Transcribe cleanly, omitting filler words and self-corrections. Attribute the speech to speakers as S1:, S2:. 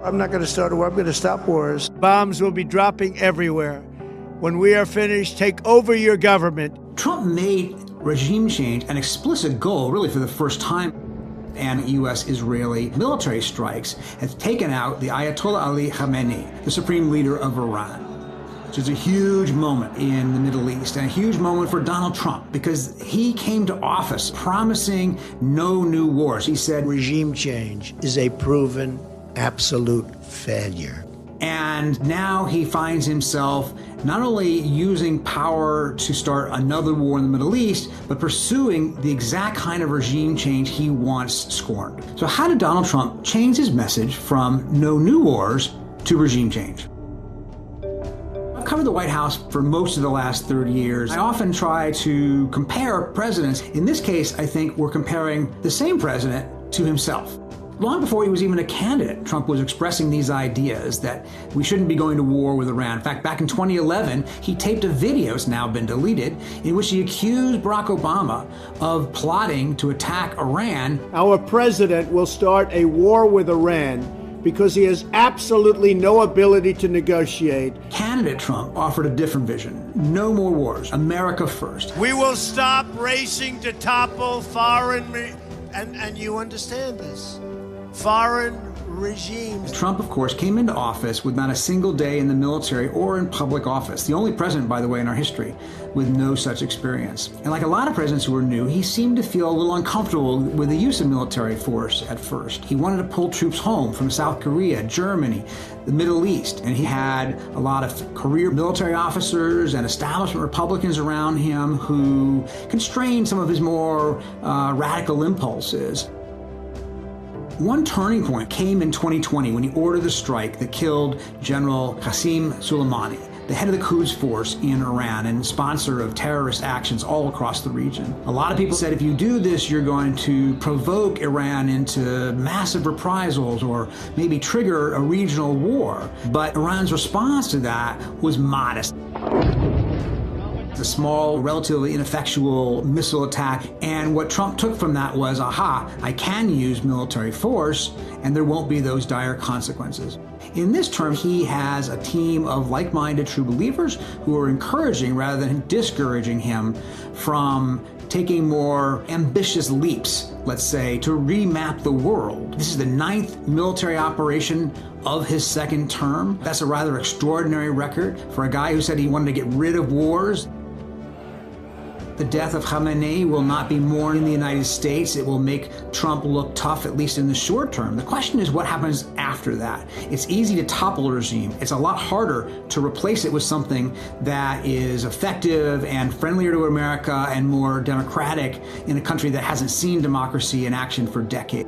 S1: I'm not going to start a war. I'm going to stop wars.
S2: Bombs will be dropping everywhere. When we are finished, take over your government.
S3: Trump made regime change an explicit goal, really for the first time. And U.S.-Israeli military strikes has taken out the Ayatollah Ali Khamenei, the supreme leader of Iran. Which is a huge moment in the Middle East and a huge moment for Donald Trump because he came to office promising no new wars. He said
S1: regime change is a proven absolute failure.
S3: And now he finds himself not only using power to start another war in the Middle East, but pursuing the exact kind of regime change he once scorned. So how did Donald Trump change his message from no new wars to regime change? I've covered the White House for most of the last 30 years. I often try to compare presidents. In this case, I think we're comparing the same president to himself. Long before he was even a candidate, Trump was expressing these ideas that we shouldn't be going to war with Iran. In fact, back in 2011, he taped a video, it's now been deleted, in which he accused Barack Obama of plotting to attack Iran.
S2: Our president will start a war with Iran because he has absolutely no ability to negotiate.
S3: Candidate Trump offered a different vision. No more wars. America first.
S2: We will stop racing to topple foreign, and you understand this, foreign regimes.
S3: Trump, of course, came into office with not a single day in the military or in public office. The only president, by the way, in our history with no such experience. And like a lot of presidents who were new, he seemed to feel a little uncomfortable with the use of military force at first. He wanted to pull troops home from South Korea, Germany, the Middle East. And he had a lot of career military officers and establishment Republicans around him who constrained some of his more radical impulses. One turning point came in 2020 when he ordered the strike that killed General Qasem Soleimani, the head of the Quds Force in Iran and sponsor of terrorist actions all across the region. A lot of people said if you do this, you're going to provoke Iran into massive reprisals or maybe trigger a regional war. But Iran's response to that was modest. A small, relatively ineffectual missile attack. And what Trump took from that was, aha, I can use military force and there won't be those dire consequences. In this term, he has a team of like-minded true believers who are encouraging rather than discouraging him from taking more ambitious leaps, let's say, to remap the world. This is the 9th military operation of his second term. That's a rather extraordinary record for a guy who said he wanted to get rid of wars. The death of Khamenei will not be mourned in the United States. It will make Trump look tough, at least in the short term. The question is what happens after that. It's easy to topple a regime. It's a lot harder to replace it with something that is effective and friendlier to America and more democratic in a country that hasn't seen democracy in action for decades.